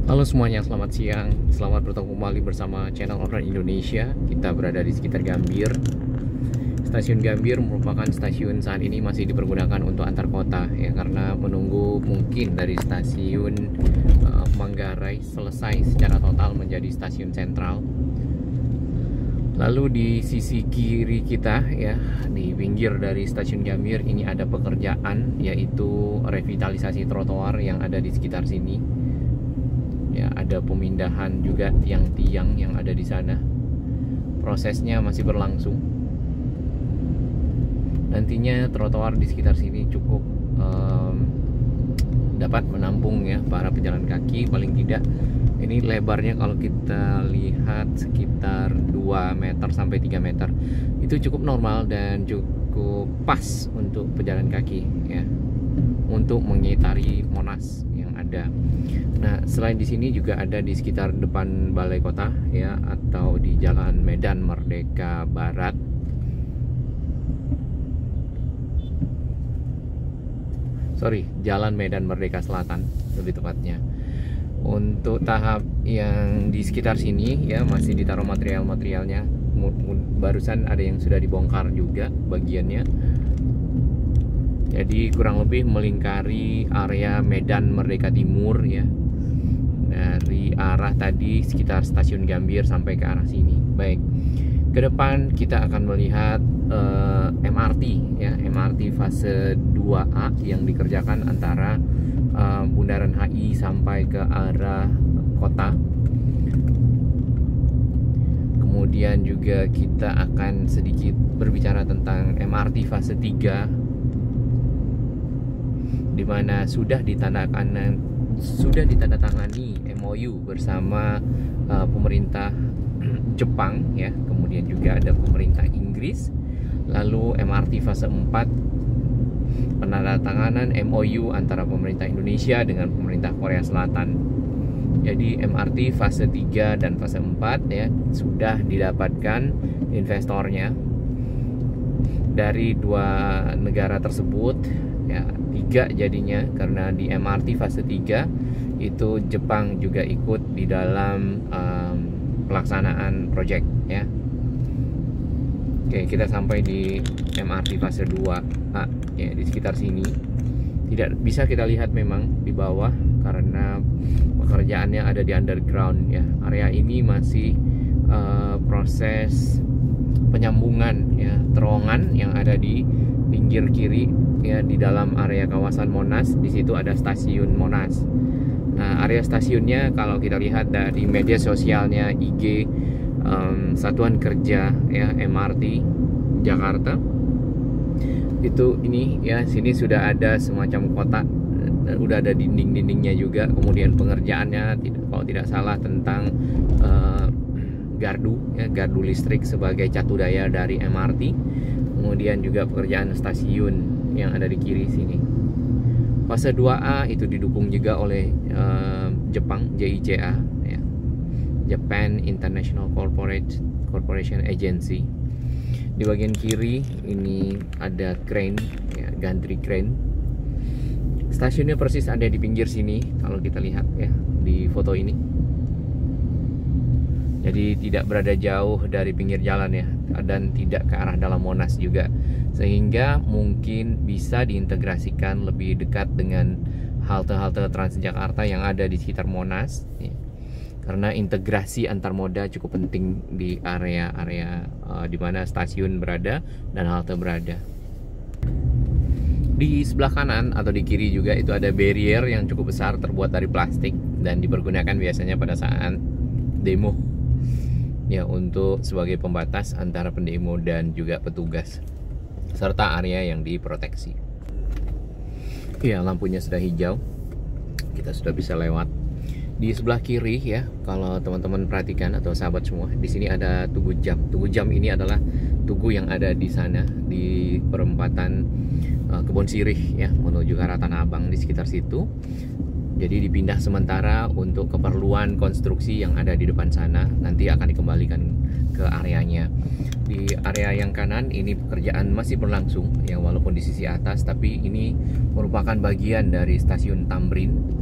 Halo semuanya, selamat siang. Selamat bertemu kembali bersama channel Online Indonesia. Kita berada di sekitar Gambir. Stasiun Gambir merupakan stasiun saat ini masih dipergunakan untuk antar kota ya, karena menunggu mungkin dari stasiun Manggarai selesai secara total menjadi stasiun sentral. Lalu di sisi kiri kita ya, di pinggir dari stasiun Gambir ini ada pekerjaan, yaitu revitalisasi trotoar yang ada di sekitar sini. Ya, ada pemindahan juga tiang-tiang yang ada di sana. Prosesnya masih berlangsung. Nantinya trotoar di sekitar sini cukup dapat menampung ya para pejalan kaki. Paling tidak ini lebarnya kalau kita lihat sekitar 2 meter sampai 3 meter. Itu cukup normal dan cukup pas untuk pejalan kaki ya, untuk mengitari Monas yang ada. Nah, selain di sini juga ada di sekitar depan Balai Kota ya, atau di Jalan Medan Merdeka Barat. Jalan Medan Merdeka Selatan lebih tepatnya. Untuk tahap yang di sekitar sini ya, masih ditaruh material-materialnya. Barusan ada yang sudah dibongkar juga bagiannya. Jadi kurang lebih melingkari area Medan Merdeka Timur ya, dari arah tadi sekitar stasiun Gambir sampai ke arah sini. Baik, ke depan kita akan melihat MRT ya, MRT fase 2A yang dikerjakan antara Bundaran HI sampai ke arah kota. Kemudian juga kita akan sedikit berbicara tentang MRT fase 3, di mana sudah ditandatangani MOU bersama pemerintah Jepang ya, kemudian juga ada pemerintah Inggris. Lalu MRT fase 4, penandatanganan MOU antara pemerintah Indonesia dengan pemerintah Korea Selatan. Jadi MRT fase 3 dan fase 4 ya, sudah didapatkan investornya dari dua negara tersebut ya, 3 jadinya, karena di MRT fase 3 itu Jepang juga ikut di dalam pelaksanaan proyek ya. Oke, kita sampai di MRT fase 2A ya, di sekitar sini. Tidak bisa kita lihat memang di bawah karena pekerjaannya ada di underground ya. Area ini masih proses penyambungan ya, terowongan yang ada di pinggir kiri ya, di dalam area kawasan Monas. Di situ ada stasiun Monas. Nah, area stasiunnya kalau kita lihat dari media sosialnya IG Satuan Kerja ya MRT Jakarta, itu ini ya, sini sudah ada semacam kotak, udah ada dinding-dindingnya juga. Kemudian pengerjaannya kalau tidak salah tentang gardu ya, gardu listrik sebagai catu daya dari MRT. Kemudian juga pekerjaan stasiun yang ada di kiri sini. Fase 2A itu didukung juga oleh Jepang, JICA ya, Japan International Corporation Agency. Di bagian kiri ini ada crane ya, gantry crane. Stasiunnya persis ada di pinggir sini kalau kita lihat ya di foto ini. Jadi tidak berada jauh dari pinggir jalan ya, dan tidak ke arah dalam Monas juga, sehingga mungkin bisa diintegrasikan lebih dekat dengan halte-halte Transjakarta yang ada di sekitar Monas ya. Karena integrasi antar moda cukup penting di area-area di mana stasiun berada dan halte berada. Di sebelah kanan atau di kiri juga itu ada barrier yang cukup besar terbuat dari plastik dan dipergunakan biasanya pada saat demo ya, untuk sebagai pembatas antara pendemo dan juga petugas serta area yang diproteksi. Ya, lampunya sudah hijau, kita sudah bisa lewat. Di sebelah kiri ya, kalau teman-teman perhatikan atau sahabat semua, di sini ada Tugu Jam. Tugu Jam ini adalah tugu yang ada di sana di perempatan Kebon Sirih ya, menuju ke arah Tanah Abang, di sekitar situ. Jadi dipindah sementara untuk keperluan konstruksi yang ada di depan sana, nanti akan dikembalikan ke areanya. Di area yang kanan ini pekerjaan masih berlangsung ya, walaupun di sisi atas, tapi ini merupakan bagian dari stasiun Tamrin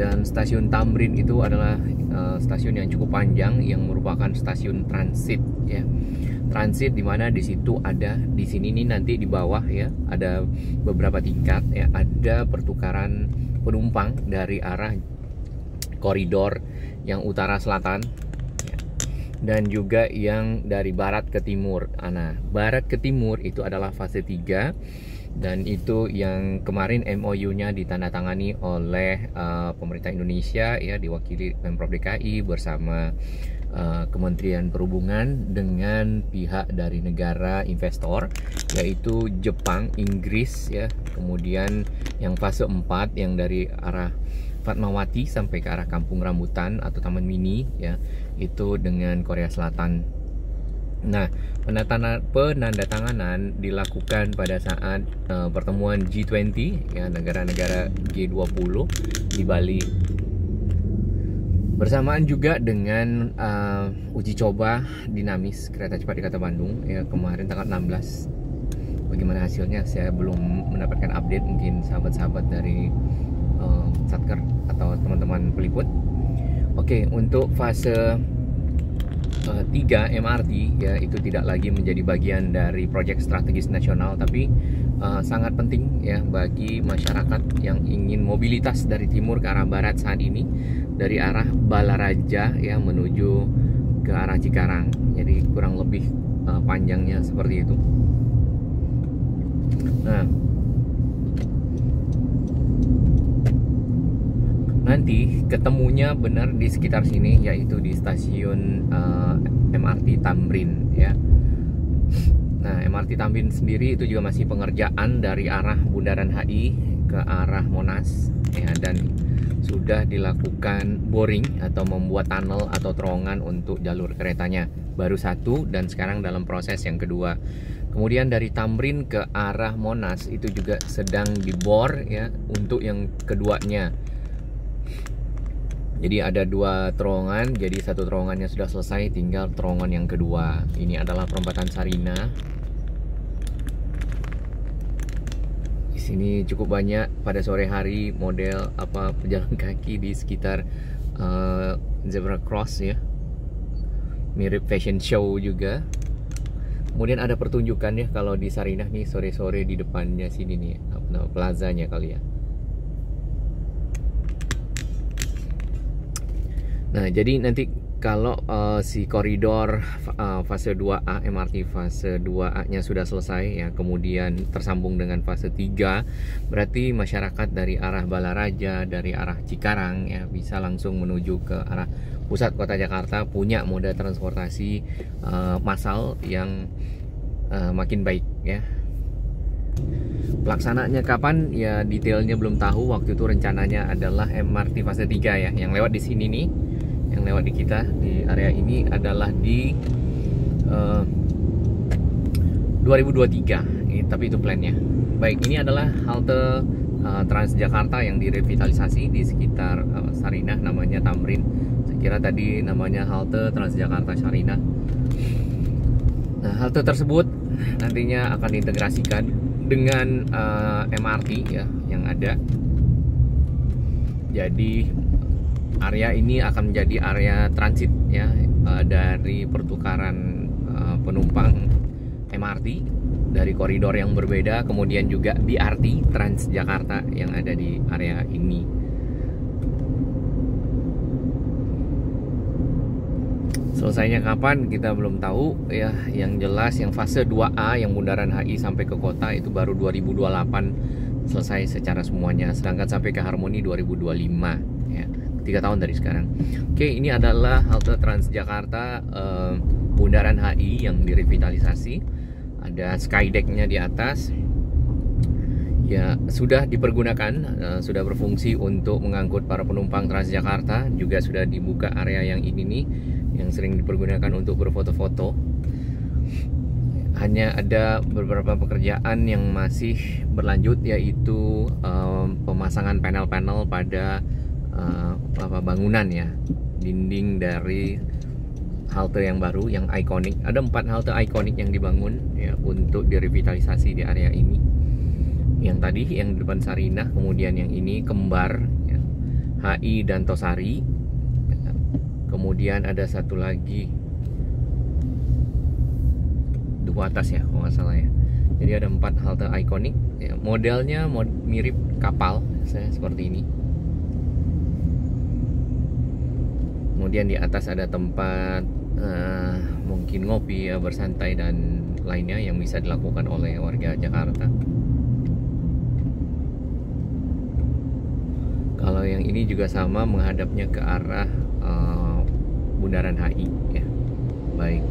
Dan stasiun Tamrin itu adalah stasiun yang cukup panjang yang merupakan stasiun transit ya. Transit di mana di situ ada di sini nih nanti di bawah ya ada beberapa tingkat ya, ada pertukaran penumpang dari arah koridor yang utara selatan ya, dan juga yang dari barat ke timur. Nah, barat ke timur itu adalah fase 3. Dan itu yang kemarin MOU-nya ditandatangani oleh pemerintah Indonesia ya, diwakili Pemprov DKI bersama Kementerian Perhubungan dengan pihak dari negara investor yaitu Jepang, Inggris ya. Kemudian yang fase 4 yang dari arah Fatmawati sampai ke arah Kampung Rambutan atau Taman Mini ya, itu dengan Korea Selatan. Nah, penandatanganan dilakukan pada saat pertemuan G20 ya, negara-negara G20 di Bali. Bersamaan juga dengan uji coba dinamis kereta cepat di Kota Bandung ya, kemarin tanggal 16. Bagaimana hasilnya saya belum mendapatkan update, mungkin sahabat-sahabat dari Satker atau teman-teman peliput. Oke, untuk fase 3 MRT ya, itu tidak lagi menjadi bagian dari proyek strategis nasional, tapi sangat penting ya bagi masyarakat yang ingin mobilitas dari timur ke arah barat saat ini, dari arah Balaraja ya menuju ke arah Cikarang. Jadi kurang lebih panjangnya seperti itu. Nah, nanti ketemunya benar di sekitar sini, yaitu di stasiun MRT Tamrin ya. Nah, MRT Tamrin sendiri itu juga masih pengerjaan dari arah Bundaran HI ke arah Monas ya, dan sudah dilakukan boring atau membuat tunnel atau terowongan untuk jalur keretanya, baru satu dan sekarang dalam proses yang kedua. Kemudian dari Tamrin ke arah Monas itu juga sedang dibor ya untuk yang keduanya. Jadi ada 2 terowongan, jadi satu terowongannya sudah selesai, tinggal terowongan yang kedua. Ini adalah perempatan Sarina. Di sini cukup banyak pada sore hari model pejalan kaki di sekitar zebra cross ya. Mirip fashion show juga. Kemudian ada pertunjukan ya kalau di Sarinah nih sore-sore di depannya sini nih, plazanya kali ya. Nah, jadi nanti kalau si koridor fase 2A MRT fase 2A-nya sudah selesai ya, kemudian tersambung dengan fase 3, berarti masyarakat dari arah Balaraja, dari arah Cikarang ya bisa langsung menuju ke arah pusat kota Jakarta, punya moda transportasi massal yang makin baik ya. Pelaksanaannya kapan ya detailnya belum tahu. Waktu itu rencananya adalah MRT fase 3 ya, yang lewat di sini nih, yang lewat di kita di area ini adalah di 2023 tapi itu plannya. Baik, ini adalah halte Transjakarta yang direvitalisasi di sekitar Sarinah, namanya Tamrin. Saya kira tadi namanya halte Transjakarta Sarinah. Nah, halte tersebut nantinya akan diintegrasikan dengan MRT ya yang ada. Jadi area ini akan menjadi area transit ya, dari pertukaran penumpang MRT dari koridor yang berbeda, kemudian juga BRT Transjakarta yang ada di area ini. Selesainya kapan kita belum tahu ya. Yang jelas yang fase 2A yang Bundaran HI sampai ke kota itu baru 2028 selesai secara semuanya, sedangkan sampai ke Harmoni 2025 ya. 3 tahun dari sekarang. Oke, ini adalah halte Transjakarta Bundaran HI yang direvitalisasi. Ada skydeck-nya di atas. Ya, sudah dipergunakan, sudah berfungsi untuk mengangkut para penumpang Transjakarta. Juga sudah dibuka area yang ini nih, yang sering dipergunakan untuk berfoto-foto. Hanya ada beberapa pekerjaan yang masih berlanjut, yaitu pemasangan panel-panel pada bangunan ya, dinding dari halte yang baru yang ikonik. Ada 4 halte ikonik yang dibangun ya untuk direvitalisasi di area ini. Yang tadi yang di depan Sarinah, kemudian yang ini kembar ya. HI dan Tosari. Kemudian ada satu lagi Duku Atas ya kalau nggak salah ya. Jadi ada 4 halte ikonik ya, modelnya mirip kapal seperti ini. Kemudian di atas ada tempat mungkin ngopi ya, bersantai dan lainnya yang bisa dilakukan oleh warga Jakarta. Kalau yang ini juga sama, menghadapnya ke arah Bundaran HI ya. Baik.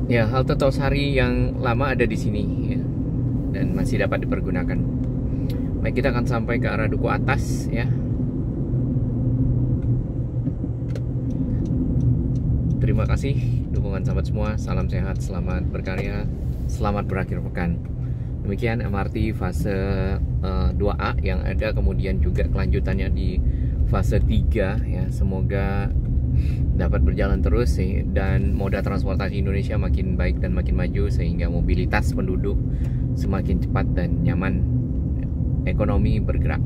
Ya, halte Tosari yang lama ada di sini ya, dan masih dapat dipergunakan. Baik, kita akan sampai ke arah Duku Atas ya. Terima kasih dukungan sahabat semua. Salam sehat, selamat berkarya, selamat berakhir pekan. Demikian MRT fase 2A yang ada, kemudian juga kelanjutannya di fase 3 ya. Semoga dapat berjalan terus dan moda transportasi Indonesia makin baik dan makin maju sehingga mobilitas penduduk semakin cepat dan nyaman, ekonomi bergerak.